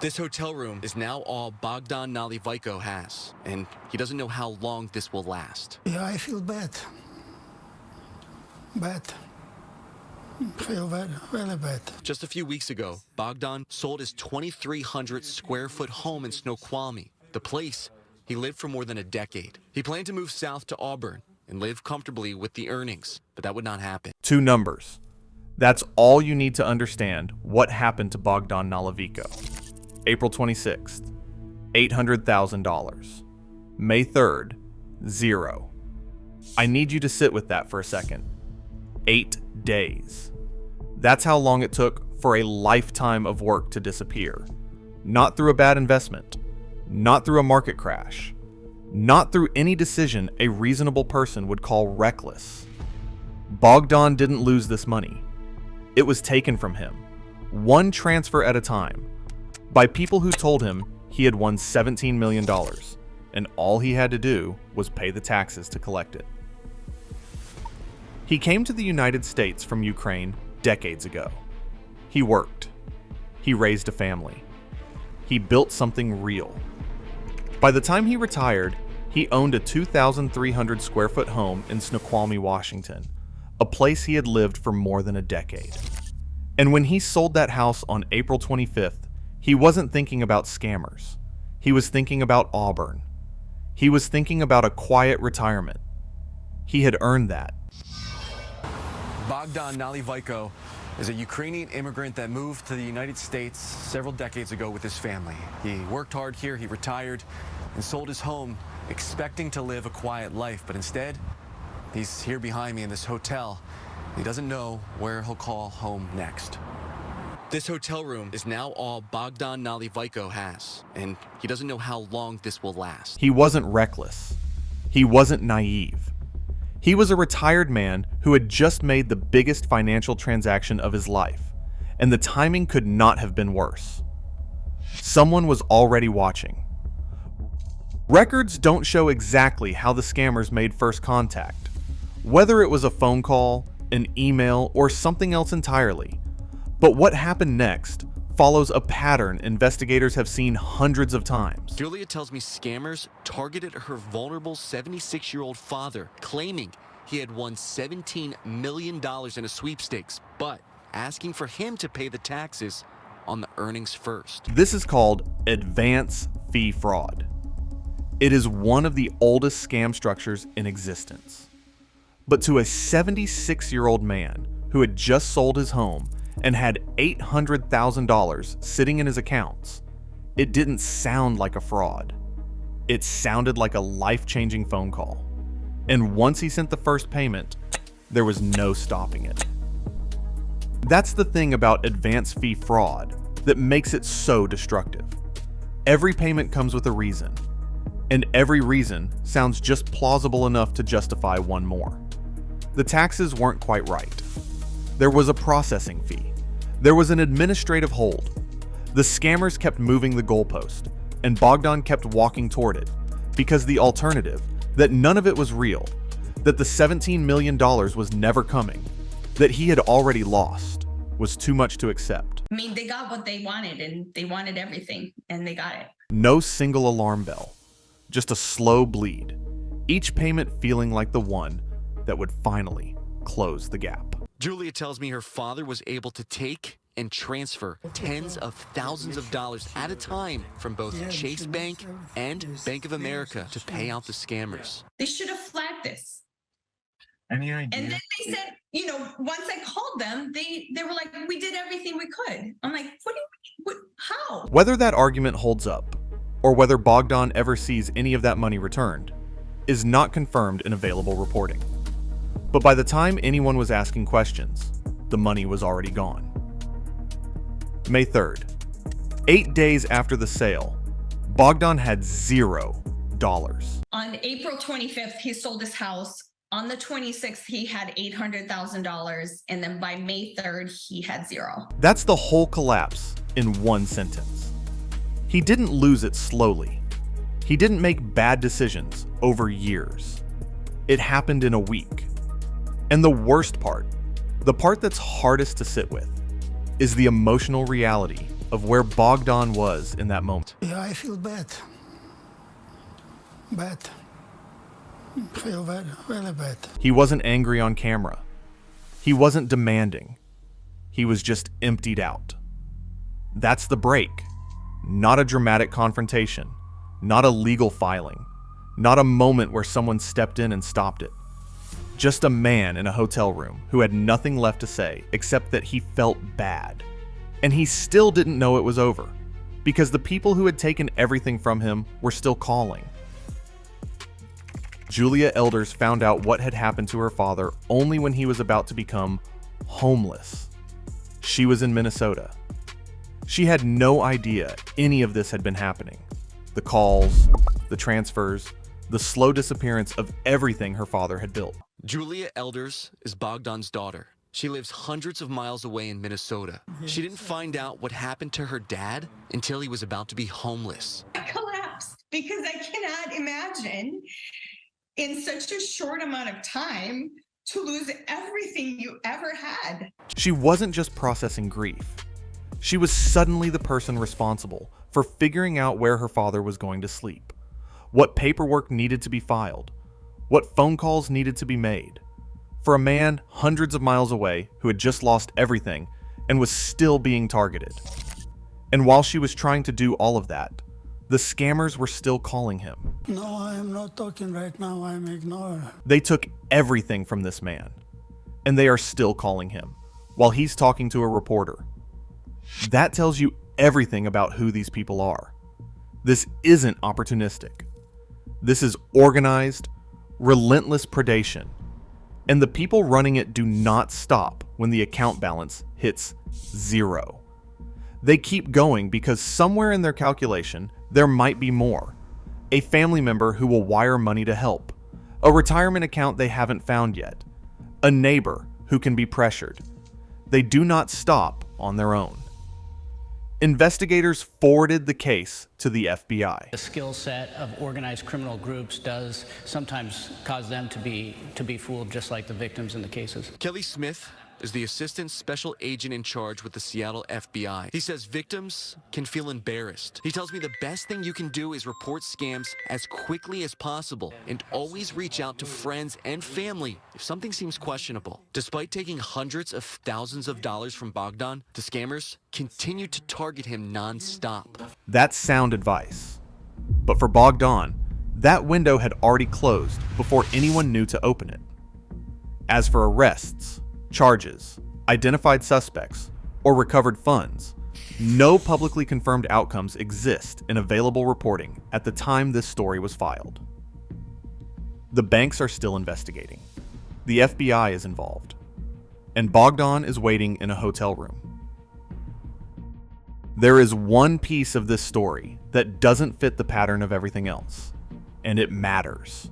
This hotel room is now all Bogdan Nallevico has, and he doesn't know how long this will last. Yeah, I feel bad. Bad. Feel bad, really bad. Just a few weeks ago, Bogdan sold his 2,300 square foot home in Snoqualmie, the place he lived for more than a decade. He planned to move south to Auburn and live comfortably with the earnings, but that would not happen. Two numbers. That's all you need to understand what happened to Bogdan Nallevico. April 26th, $800,000. May 3rd, 0. I need you to sit with that for a second. 8 days. That's how long it took for a lifetime of work to disappear. Not through a bad investment, not through a market crash, not through any decision a reasonable person would call reckless. Bogdan didn't lose this money. It was taken from him, one transfer at a time, by people who told him he had won $17 million, and all he had to do was pay the taxes to collect it. He came to the United States from Ukraine decades ago. He worked. He raised a family. He built something real. By the time he retired, he owned a 2,300 square foot home in Snoqualmie, Washington, a place he had lived for more than a decade. And when he sold that house on April 25th, he wasn't thinking about scammers. He was thinking about Auburn. He was thinking about a quiet retirement. He had earned that. Bogdan Nallevico is a Ukrainian immigrant that moved to the United States several decades ago with his family. He worked hard here, he retired, and sold his home expecting to live a quiet life, but instead, he's here behind me in this hotel. He doesn't know where he'll call home next. This hotel room is now all Bogdan Nallevico has, and he doesn't know how long this will last. He wasn't reckless. He wasn't naive. He was a retired man who had just made the biggest financial transaction of his life, and the timing could not have been worse. Someone was already watching. Records don't show exactly how the scammers made first contact, whether it was a phone call, an email, or something else entirely. But what happened next follows a pattern investigators have seen hundreds of times. Julia tells me scammers targeted her vulnerable 76-year-old father, claiming he had won $17 million in a sweepstakes, but asking for him to pay the taxes on the earnings first. This is called advance fee fraud. It is one of the oldest scam structures in existence. But to a 76-year-old man who had just sold his home and had $800,000 sitting in his accounts, it didn't sound like a fraud. It sounded like a life-changing phone call. And once he sent the first payment, there was no stopping it. That's the thing about advance fee fraud that makes it so destructive. Every payment comes with a reason, and every reason sounds just plausible enough to justify one more. The taxes weren't quite right. There was a processing fee. There was an administrative hold. The scammers kept moving the goalpost, and Bogdan kept walking toward it, because the alternative, that none of it was real, that the $17 million was never coming, that he had already lost, was too much to accept. I mean, they got what they wanted, and they wanted everything, and they got it. No single alarm bell, just a slow bleed, each payment feeling like the one that would finally close the gap. Julia tells me her father was able to take and transfer tens of thousands of dollars at a time from both Chase Bank and Bank of America to pay out the scammers. They should have flagged this. Any idea? And then they said, once I called them, they were like, we did everything we could. I'm like, how? Whether that argument holds up, or whether Bogdan ever sees any of that money returned, is not confirmed in available reporting. But by the time anyone was asking questions, the money was already gone. May 3rd, 8 days after the sale, Bogdan had $0. On April 25th, he sold his house. On the 26th, he had $800,000. And then by May 3rd, he had 0. That's the whole collapse in one sentence. He didn't lose it slowly. He didn't make bad decisions over years. It happened in a week. And the worst part, the part that's hardest to sit with, is the emotional reality of where Bogdan was in that moment. Yeah, I feel bad. Bad. Feel very, very bad. He wasn't angry on camera. He wasn't demanding. He was just emptied out. That's the break. Not a dramatic confrontation. Not a legal filing. Not a moment where someone stepped in and stopped it. Just a man in a hotel room who had nothing left to say except that he felt bad. And he still didn't know it was over, because the people who had taken everything from him were still calling. Julia Elders found out what had happened to her father only when he was about to become homeless. She was in Minnesota. She had no idea any of this had been happening. The calls, the transfers, the slow disappearance of everything her father had built. Julia Elders is Bogdan's daughter. She lives hundreds of miles away in Minnesota. She didn't find out what happened to her dad until he was about to be homeless. I collapsed because I cannot imagine in such a short amount of time to lose everything you ever had. She wasn't just processing grief. She was suddenly the person responsible for figuring out where her father was going to sleep, what paperwork needed to be filed, what phone calls needed to be made. For a man hundreds of miles away who had just lost everything and was still being targeted. And while she was trying to do all of that, the scammers were still calling him. No, I am not talking right now. I'm ignored. They took everything from this man, and they are still calling him while he's talking to a reporter. That tells you everything about who these people are. This isn't opportunistic. This is organized, relentless predation. And the people running it do not stop when the account balance hits 0. They keep going because somewhere in their calculation, there might be more. A family member who will wire money to help. A retirement account they haven't found yet. A neighbor who can be pressured. They do not stop on their own. Investigators forwarded the case to the FBI. The skill set of organized criminal groups does sometimes cause them to be fooled, just like the victims in the cases. Kelly Smith is the assistant special agent in charge with the Seattle FBI. He says victims can feel embarrassed. He tells me the best thing you can do is report scams as quickly as possible and always reach out to friends and family if something seems questionable. Despite taking hundreds of thousands of dollars from Bogdan, the scammers continue to target him non-stop. That's sound advice. But for Bogdan, that window had already closed before anyone knew to open it. As for arrests, charges, identified suspects, or recovered funds, no publicly confirmed outcomes exist in available reporting at the time this story was filed. The banks are still investigating. The FBI is involved. And Bogdan is waiting in a hotel room. There is one piece of this story that doesn't fit the pattern of everything else, and it matters.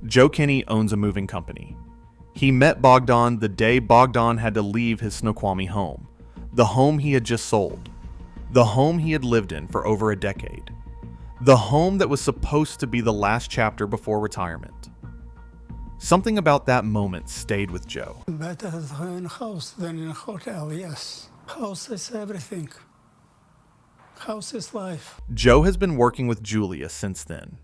Joe Kinney owns a moving company. He met Bogdan the day Bogdan had to leave his Snoqualmie home, the home he had just sold, the home he had lived in for over a decade, the home that was supposed to be the last chapter before retirement. Something about that moment stayed with Joe. Better in a house than in a hotel, yes. House is everything. House is life. Joe has been working with Julia since then,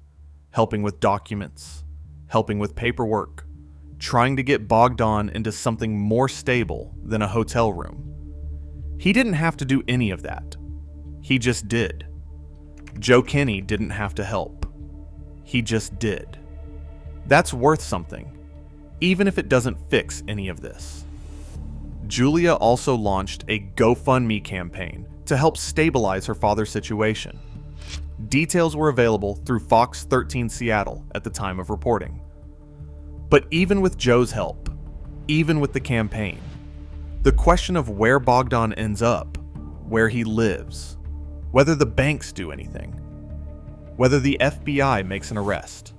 helping with documents, helping with paperwork, trying to get Bogdan into something more stable than a hotel room. He didn't have to do any of that. He just did. Joe Kinney didn't have to help. He just did. That's worth something, even if it doesn't fix any of this. Julia also launched a GoFundMe campaign to help stabilize her father's situation. Details were available through Fox 13 Seattle at the time of reporting. But even with Joe's help, even with the campaign, the question of where Bogdan ends up, where he lives, whether the banks do anything, whether the FBI makes an arrest,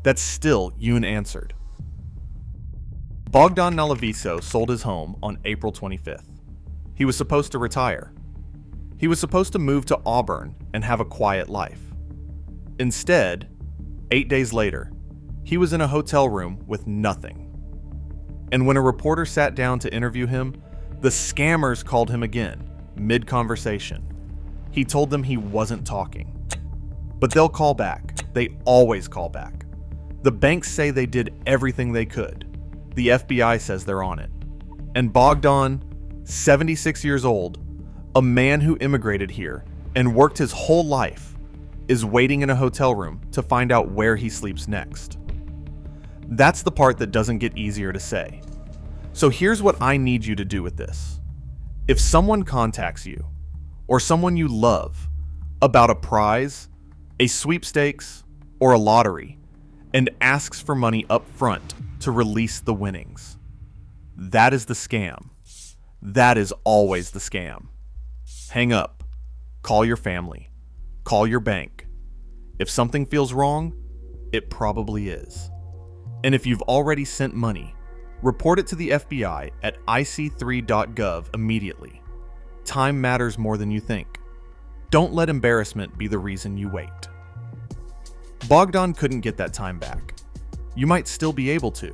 that's still unanswered. Bogdan Nallevico sold his home on April 25th. He was supposed to retire. He was supposed to move to Auburn and have a quiet life. Instead, 8 days later, he was in a hotel room with nothing. And when a reporter sat down to interview him, the scammers called him again, mid-conversation. He told them he wasn't talking. But they'll call back. They always call back. The banks say they did everything they could. The FBI says they're on it. And Bogdan, 76 years old, a man who immigrated here and worked his whole life, is waiting in a hotel room to find out where he sleeps next. That's the part that doesn't get easier to say. So here's what I need you to do with this. If someone contacts you, or someone you love, about a prize, a sweepstakes, or a lottery, and asks for money up front to release the winnings, that is the scam. That is always the scam. Hang up. Call your family. Call your bank. If something feels wrong, it probably is. And if you've already sent money, report it to the FBI at ic3.gov immediately. Time matters more than you think. Don't let embarrassment be the reason you wait. Bogdan couldn't get that time back. You might still be able to.